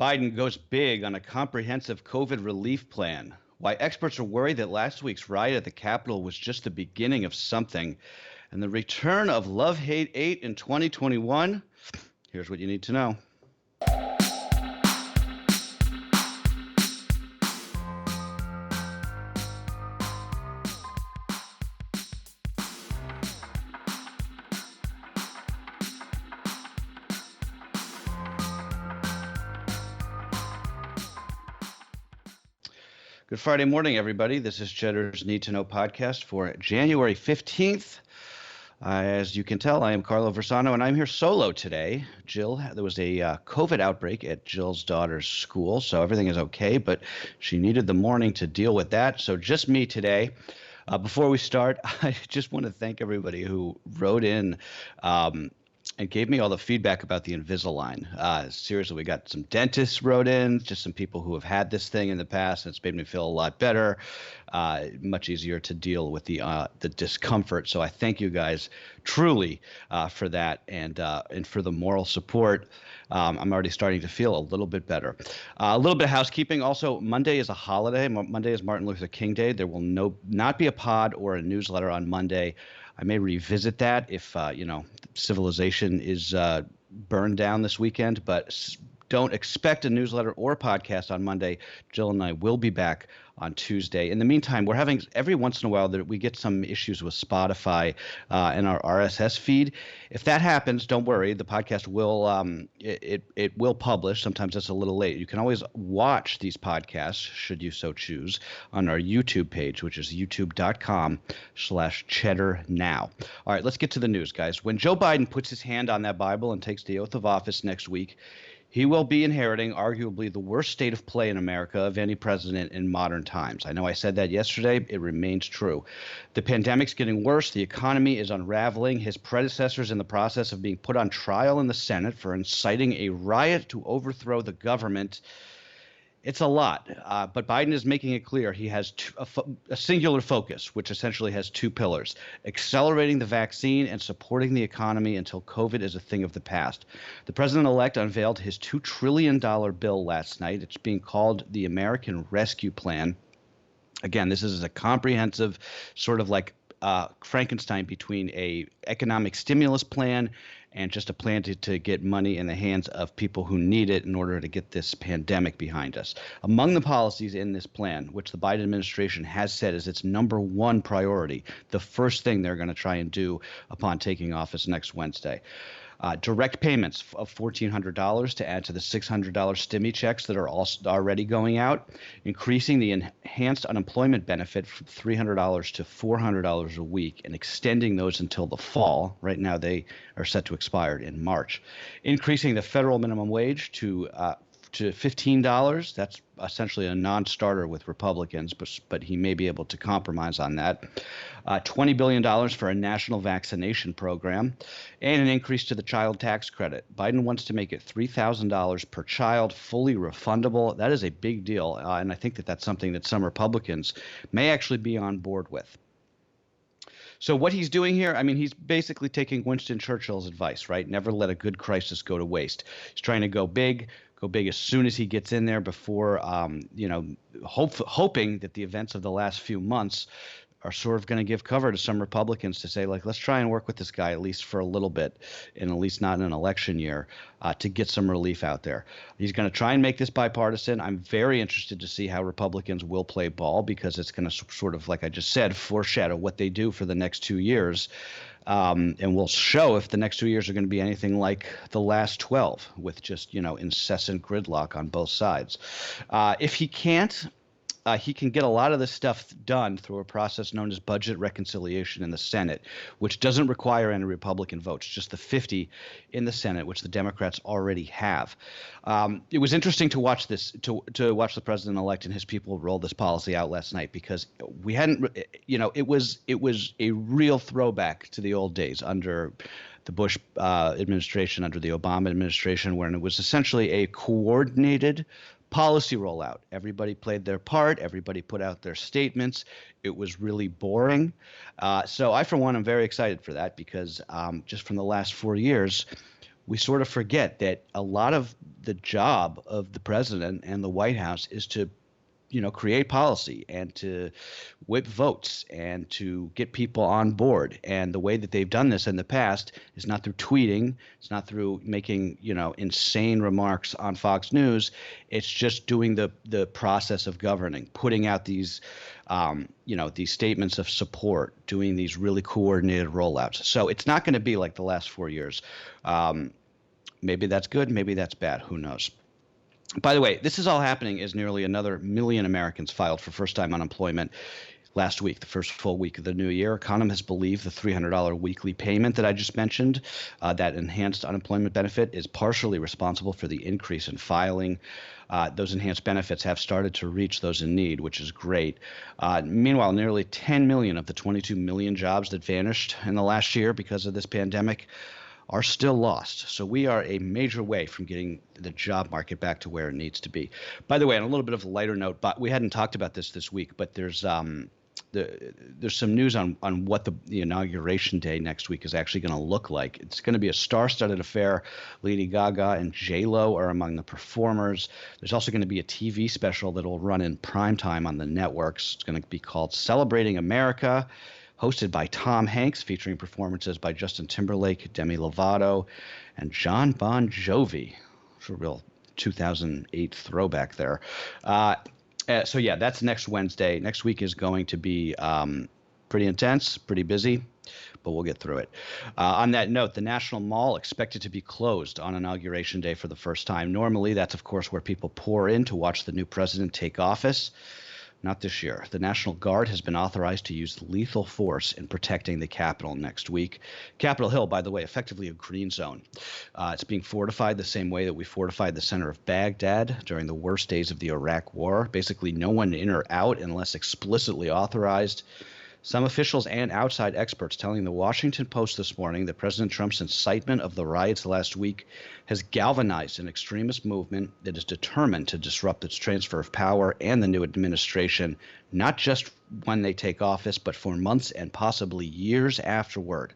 Biden goes big on a comprehensive COVID relief plan. Why experts are worried that last week's riot at the Capitol was just the beginning of something. And the return of Love Hate 8 in 2021. Here's what you need to know. Good Friday morning, everybody. This is Cheddar's Need2Know podcast for January 15th. As you can tell, I am Carlo Versano, and I'm here solo today. There was a COVID outbreak at Jill's daughter's school, so everything is okay, but she needed the morning to deal with that, so just me today. Before we start, I just want to thank everybody who wrote in and gave me all the feedback about the Invisalign. Seriously, we got some dentists wrote in, just some people who have had this thing in the past, and it's made me feel a lot better, much easier to deal with the discomfort. So I thank you guys truly for that and for the moral support. I'm already starting to feel a little bit better. A little bit of housekeeping. Also, Monday is a holiday. Monday is Martin Luther King Day. There will not be a pod or a newsletter on Monday. I may revisit that if, civilization is burned down this weekend, but don't expect a newsletter or podcast on Monday. Jill and I will be back on Tuesday. In the meantime, we're having every once in a while that we get some issues with Spotify and our RSS feed. If that happens, don't worry. The podcast will it will publish. Sometimes it's a little late. You can always watch these podcasts, should you so choose, on our YouTube page, which is youtube.com/Cheddar now. All right, let's get to the news, guys. When Joe Biden puts his hand on that Bible and takes the oath of office next week, he will be inheriting arguably the worst state of play in America of any president in modern times. I know I said that yesterday. It remains true. The pandemic's getting worse. The economy is unraveling. His predecessor's in the process of being put on trial in the Senate for inciting a riot to overthrow the government. It's a lot, but Biden is making it clear he has a singular focus, which essentially has two pillars: accelerating the vaccine and supporting the economy until COVID is a thing of the past. The president-elect unveiled his $2 trillion bill last night. It's being called the American Rescue Plan. Again, this is a comprehensive sort of like Frankenstein between a economic stimulus plan and just a plan to get money in the hands of people who need it in order to get this pandemic behind us. Among the policies in this plan, which the Biden administration has said is its number one priority, the first thing they're going to try and do upon taking office next Wednesday. Direct payments of $1,400 to add to the $600 stimmy checks that are already going out, increasing the enhanced unemployment benefit from $300 to $400 a week, and extending those until the fall. Right now they are set to expire in March. Increasing the federal minimum wage to $15. That's essentially a non-starter with Republicans, but he may be able to compromise on that. $20 billion for a national vaccination program, and an increase to the child tax credit. Biden wants to make it $3,000 per child, fully refundable. That is a big deal, and I think that's something that some Republicans may actually be on board with. So what he's doing here, I mean, he's basically taking Winston Churchill's advice, right? Never let a good crisis go to waste. He's trying to go big as soon as he gets in there before, hoping that the events of the last few months are sort of going to give cover to some Republicans to say, like, let's try and work with this guy at least for a little bit, and at least not in an election year, to get some relief out there. He's going to try and make this bipartisan. I'm very interested to see how Republicans will play ball, because it's going to sort of, like I just said, foreshadow what they do for the next 2 years. And we'll show if the next 2 years are going to be anything like the last 12, with just, incessant gridlock on both sides. If he can't, he can get a lot of this stuff done through a process known as budget reconciliation in the Senate, which doesn't require any Republican votes, just the 50 in the Senate, which the Democrats already have. It was interesting to watch this, to watch the president-elect and his people roll this policy out last night, because we hadn't, it was a real throwback to the old days under the Bush administration, under the Obama administration, when it was essentially a coordinated policy rollout. Everybody played their part. Everybody put out their statements. It was really boring. So I, for one, am very excited for that, because just from the last 4 years, we sort of forget that a lot of the job of the president and the White House is to create policy and to whip votes and to get people on board. And the way that they've done this in the past is not through tweeting. It's not through making, insane remarks on Fox News. It's just doing the process of governing, putting out these, these statements of support, doing these really coordinated rollouts. So it's not going to be like the last 4 years. Maybe that's good. Maybe that's bad. Who knows? By the way, this is all happening as nearly another million Americans filed for first-time unemployment last week, the first full week of the new year. Economists believe the $300 weekly payment that I just mentioned, that enhanced unemployment benefit, is partially responsible for the increase in filing. Those enhanced benefits have started to reach those in need, which is great. Meanwhile, nearly 10 million of the 22 million jobs that vanished in the last year because of this pandemic are still lost. So we are a major way from getting the job market back to where it needs to be. By the way, on a little bit of a lighter note, but we hadn't talked about this week, but there's some news on what the inauguration day next week is actually going to look like. It's going to be a star-studded affair. Lady Gaga and J-Lo are among the performers. There's also going to be a TV special that will run in prime time on the networks. It's going to be called Celebrating America, hosted by Tom Hanks, featuring performances by Justin Timberlake, Demi Lovato, and John Bon Jovi. It's a real 2008 throwback there. So yeah, that's next Wednesday. Next week is going to be pretty intense, pretty busy, but we'll get through it. On that note, the National Mall expected to be closed on Inauguration Day for the first time. Normally, that's, of course, where people pour in to watch the new president take office. Not this year. The National Guard has been authorized to use lethal force in protecting the Capitol next week. Capitol Hill, by the way, effectively a green zone. It's being fortified the same way that we fortified the center of Baghdad during the worst days of the Iraq War. Basically, no one in or out unless explicitly authorized. Some officials and outside experts telling the Washington Post this morning that President Trump's incitement of the riots last week has galvanized an extremist movement that is determined to disrupt its transfer of power and the new administration, not just when they take office, but for months and possibly years afterward.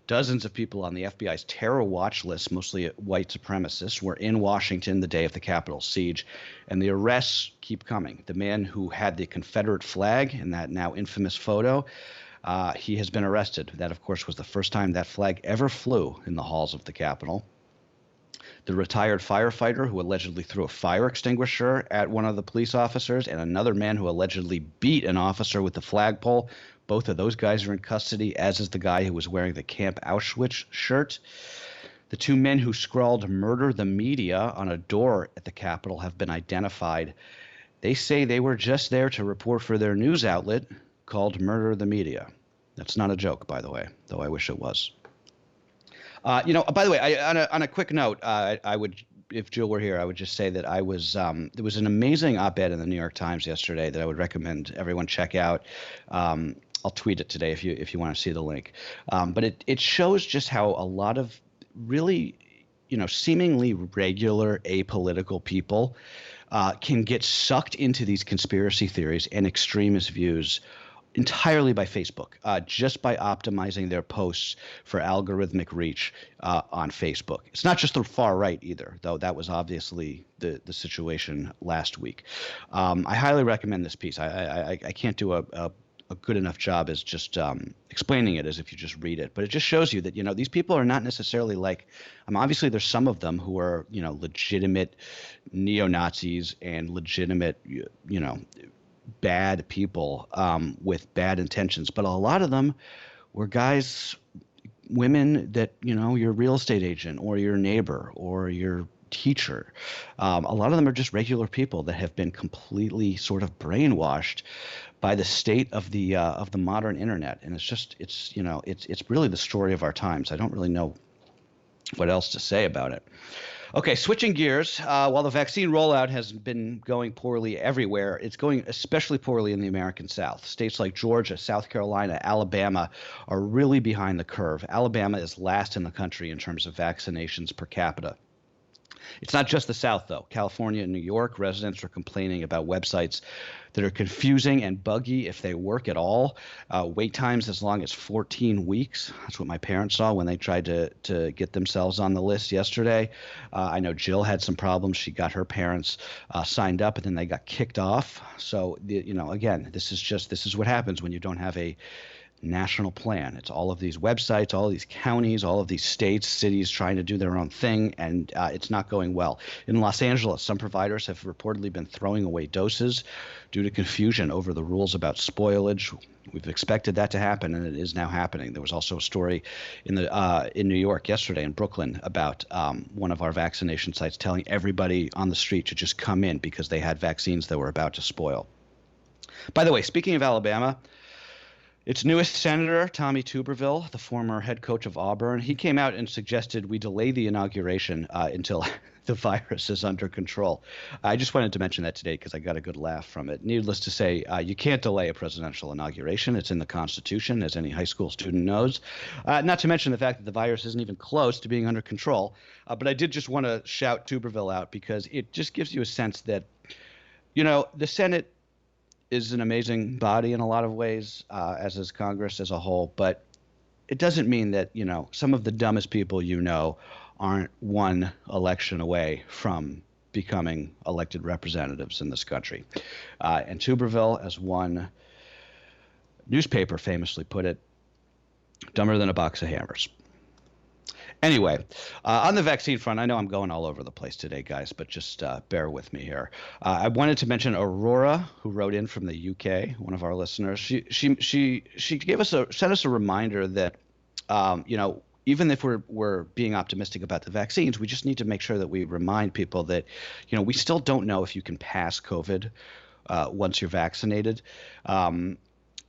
Dozens of people on the FBI's terror watch list, mostly white supremacists, were in Washington the day of the Capitol siege, and the arrests keep coming. The man who had the Confederate flag in that now infamous photo, he has been arrested. That, of course, was the first time that flag ever flew in the halls of the Capitol. The retired firefighter who allegedly threw a fire extinguisher at one of the police officers, and another man who allegedly beat an officer with the flagpole. Both of those guys are in custody, as is the guy who was wearing the Camp Auschwitz shirt. The two men who scrawled "Murder the Media" on a door at the Capitol have been identified. They say they were just there to report for their news outlet called Murder the Media. That's not a joke, by the way, though I wish it was. By the way, on a quick note, I would, if Jill were here, I would just say that I was there was an amazing op-ed in the New York Times yesterday that I would recommend everyone check out. I'll tweet it today if you want to see the link. But it shows just how a lot of really, seemingly regular apolitical people can get sucked into these conspiracy theories and extremist views entirely by Facebook, just by optimizing their posts for algorithmic reach on Facebook. It's not just the far right either, though that was obviously the situation last week. I highly recommend this piece. I can't do a good enough job as just explaining it as if you just read it, but it just shows you that these people are not necessarily like obviously there's some of them who are legitimate neo-Nazis and legitimate bad people with bad intentions, but a lot of them were guys, women that your real estate agent or your neighbor or your teacher. A lot of them are just regular people that have been completely sort of brainwashed by the state of the modern internet, and it's really the story of our times. I don't really know what else to say about it. Okay, switching gears, while the vaccine rollout has been going poorly everywhere, it's going especially poorly in the American South. States like Georgia, South Carolina, Alabama are really behind the curve. Alabama is last in the country in terms of vaccinations per capita. It's not just the South, though. California and New York residents are complaining about websites that are confusing and buggy if they work at all. Wait times as long as 14 weeks. That's what my parents saw when they tried to get themselves on the list yesterday. I know Jill had some problems. She got her parents signed up, and then they got kicked off. So, again, this is what happens when you don't have a national plan. It's all of these websites, all of these counties, all of these states, cities trying to do their own thing, and it's not going well. In Los Angeles, some providers have reportedly been throwing away doses due to confusion over the rules about spoilage. We've expected that to happen, and it is now happening. There was also a story in New York yesterday, in Brooklyn, about one of our vaccination sites telling everybody on the street to just come in because they had vaccines that were about to spoil. By the way, speaking of Alabama, its newest senator, Tommy Tuberville, the former head coach of Auburn, he came out and suggested we delay the inauguration until the virus is under control. I just wanted to mention that today because I got a good laugh from it. Needless to say, you can't delay a presidential inauguration. It's in the Constitution, as any high school student knows. Not to mention the fact that the virus isn't even close to being under control. But I did just want to shout Tuberville out because it just gives you a sense that, the Senate is an amazing body in a lot of ways, as is Congress as a whole, but it doesn't mean that, some of the dumbest people aren't one election away from becoming elected representatives in this country. And Tuberville, as one newspaper famously put it, dumber than a box of hammers. Anyway, on the vaccine front, I know I'm going all over the place today, guys, but just bear with me here. I wanted to mention Aurora, who wrote in from the UK, one of our listeners. She sent us a reminder that, even if we're being optimistic about the vaccines, we just need to make sure that we remind people that, we still don't know if you can pass COVID once you're vaccinated.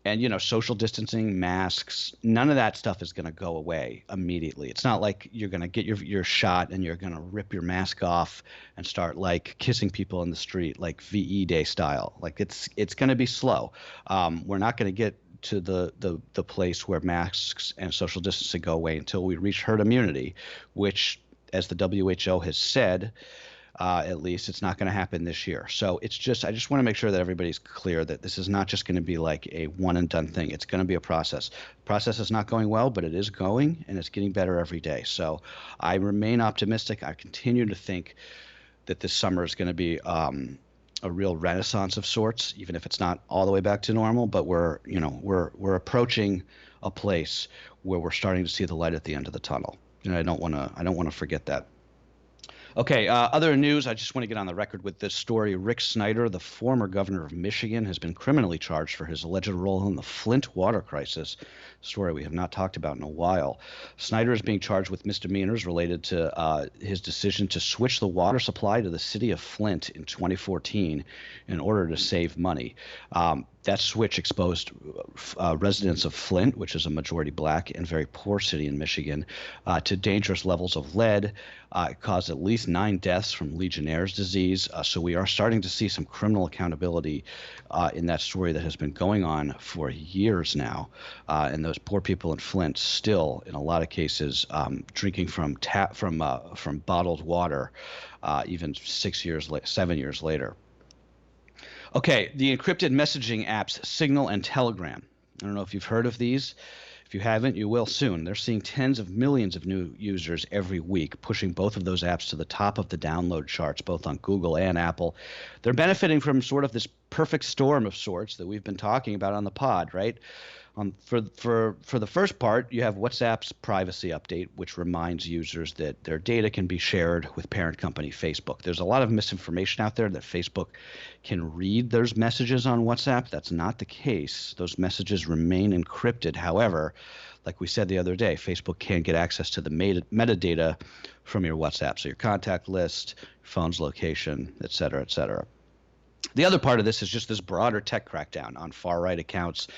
And, social distancing, masks, none of that stuff is going to go away immediately. It's not like you're going to get your shot and you're going to rip your mask off and start like kissing people in the street, like VE Day style. Like it's going to be slow. We're not going to get to the place where masks and social distancing go away until we reach herd immunity, which, as the WHO has said, at least it's not going to happen this year. So I just want to make sure that everybody's clear that this is not just going to be like a one and done thing. It's going to be a process. The process is not going well, but it is going, and it's getting better every day. So I remain optimistic. I continue to think that this summer is going to be a real renaissance of sorts, even if it's not all the way back to normal. But we're approaching a place where we're starting to see the light at the end of the tunnel. I don't want to forget that. Okay, other news, I just want to get on the record with this story. Rick Snyder, the former governor of Michigan, has been criminally charged for his alleged role in the Flint water crisis, story we have not talked about in a while. Snyder is being charged with misdemeanors related to his decision to switch the water supply to the city of Flint in 2014 in order to save money. That switch exposed residents of Flint, which is a majority black and very poor city in Michigan, to dangerous levels of lead. It caused at least 9 deaths from Legionnaire's disease. So we are starting to see some criminal accountability in that story that has been going on for years now. And those poor people in Flint still, in a lot of cases, drinking from bottled water, even 7 years later. Okay, the encrypted messaging apps Signal and Telegram. I don't know if you've heard of these. If you haven't, you will soon. They're seeing tens of millions of new users every week, pushing both of those apps to the top of the download charts, both on Google and Apple. They're benefiting from sort of this perfect storm of sorts that we've been talking about on the pod, right? For the first part, you have WhatsApp's privacy update, which reminds users that their data can be shared with parent company Facebook. There's a lot of misinformation out there that Facebook can read those messages on WhatsApp. That's not the case. Those messages remain encrypted. However, like we said the other day, Facebook can get access to the metadata from your WhatsApp, so your contact list, your phone's location, et cetera, et cetera. The other part of this is just this broader tech crackdown on far-right accounts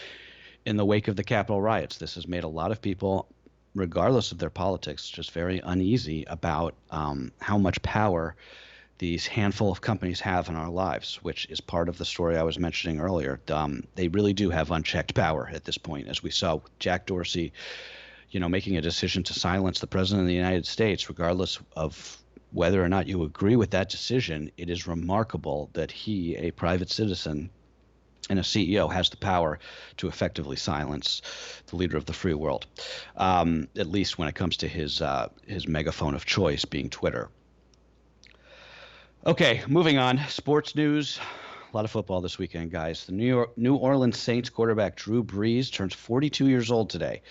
in the wake of the Capitol riots. This has made a lot of people, regardless of their politics, just very uneasy about how much power these handful of companies have in our lives, which is part of the story I was mentioning earlier. They really do have unchecked power at this point, as we saw with Jack Dorsey, making a decision to silence the president of the United States, regardless of Whether or not you agree with that decision, it is remarkable that he, a private citizen and a CEO, has the power to effectively silence the leader of the free world, at least when it comes to his megaphone of choice being Twitter. Okay, moving on. Sports news. A lot of football this weekend, guys. The New Orleans Saints quarterback Drew Brees turns 42 years old today.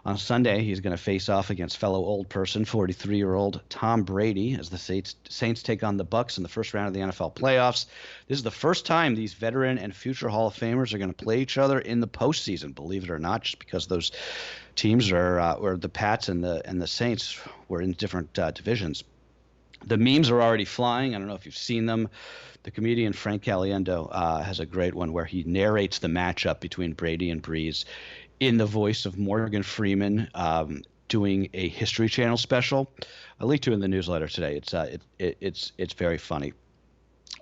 On Sunday, he's going to face off against fellow old person, 43-year-old Tom Brady, as the Saints take on the Bucs in the first round of the NFL playoffs. This is the first time these veteran and future Hall of Famers are going to play each other in the postseason, believe it or not, just because those teams are, or the Pats and the Saints were in different divisions. The memes are already flying. I don't know if you've seen them. The comedian Frank Caliendo has a great one where he narrates the matchup between Brady and Brees in the voice of Morgan Freeman, doing a History Channel special. I linked to it in the newsletter today. It's very funny.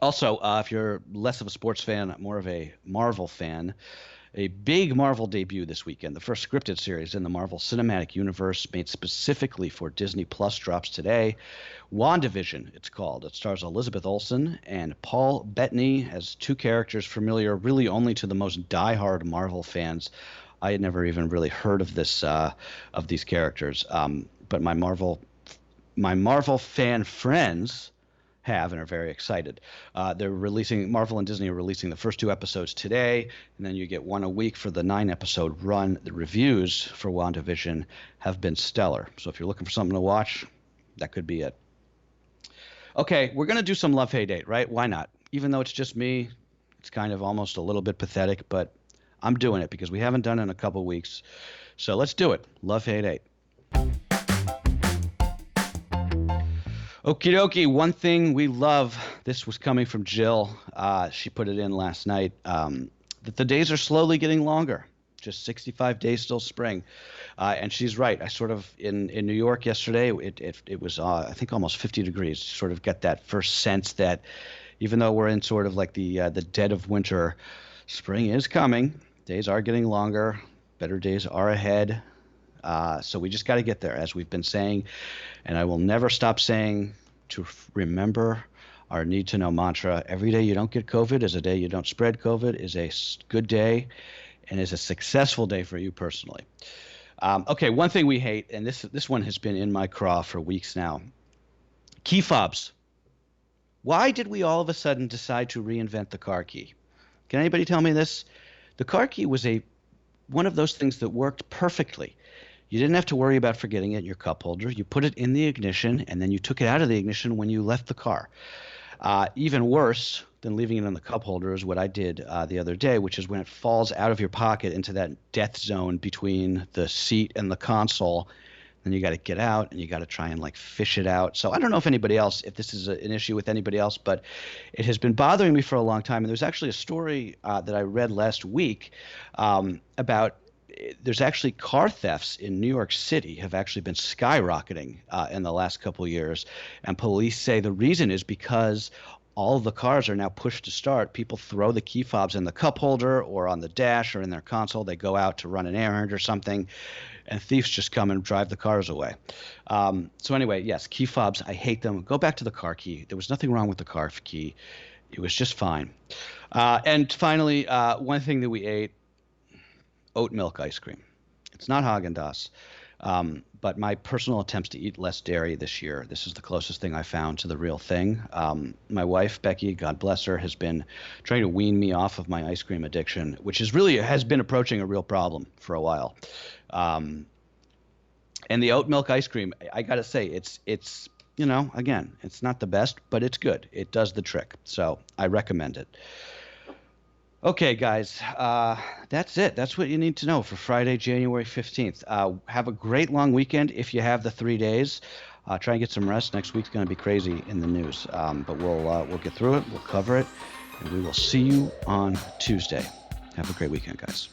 Also, if you're less of a sports fan, more of a Marvel fan, a big Marvel debut this weekend. The first scripted series in the Marvel Cinematic Universe made specifically for Disney Plus drops today. WandaVision, it's called. It stars Elizabeth Olsen and Paul Bettany as two characters familiar really only to the most diehard Marvel fans. I had never even really heard of these characters, but my Marvel fan friends have and are very excited. Marvel and Disney are releasing the first 2 episodes today, and then you get 1 a week for the 9-episode run. The reviews for WandaVision have been stellar. So if you're looking for something to watch, that could be it. Okay, we're going to do some Love Hate Hate, right? Why not? Even though it's just me, it's kind of almost a little bit pathetic, but I'm doing it because we haven't done it in a couple weeks. So let's do it. Love Hate Hate. Okie dokie, one thing we love, this was coming from Jill. She put it in last night, that the days are slowly getting longer. Just 65 days till spring. And she's right. I sort of, in New York yesterday, it was, I think, almost 50 degrees. Sort of get that first sense that even though we're in sort of like the dead of winter, spring is coming. Days are getting longer. Better days are ahead. So we just got to get there, as we've been saying. And I will never stop saying to remember our Need2Know mantra. Every day you don't get COVID is a day you don't spread COVID, is a good day, and is a successful day for you personally. Okay, one thing we hate, and this one has been in my craw for weeks now. Key fobs. Why did we all of a sudden decide to reinvent the car key? Can anybody tell me this? The car key was one of those things that worked perfectly. You didn't have to worry about forgetting it in your cup holder. You put it in the ignition, and then you took it out of the ignition when you left the car. Even worse than leaving it in the cup holder is what I did the other day, which is when it falls out of your pocket into that death zone between the seat and the console. Then you got to get out, and you got to try and fish it out. So I don't know if this is an issue with anybody else, but it has been bothering me for a long time. And there's actually a story that I read last week about there's actually car thefts in New York City have actually been skyrocketing in the last couple of years. And police say the reason is because all of the cars are now pushed to start. People throw the key fobs in the cup holder or on the dash or in their console. They go out to run an errand or something, and thieves just come and drive the cars away. So anyway, yes, key fobs, I hate them. Go back to the car key. There was nothing wrong with the car key. It was just fine. And finally, one thing that we ate, oat milk ice cream. It's not Haagen-Dazs, but my personal attempts to eat less dairy this year, this is the closest thing I found to the real thing. My wife, Becky, God bless her, has been trying to wean me off of my ice cream addiction, which has been approaching a real problem for a while. And the oat milk ice cream, I got to say, it's again, it's not the best, but it's good. It does the trick. So I recommend it. Okay, guys, that's it. That's what you need to know for Friday, January 15th. Have a great long weekend if you have the 3 days. Try and get some rest. Next week's going to be crazy in the news, but we'll get through it. We'll cover it, and we will see you on Tuesday. Have a great weekend, guys.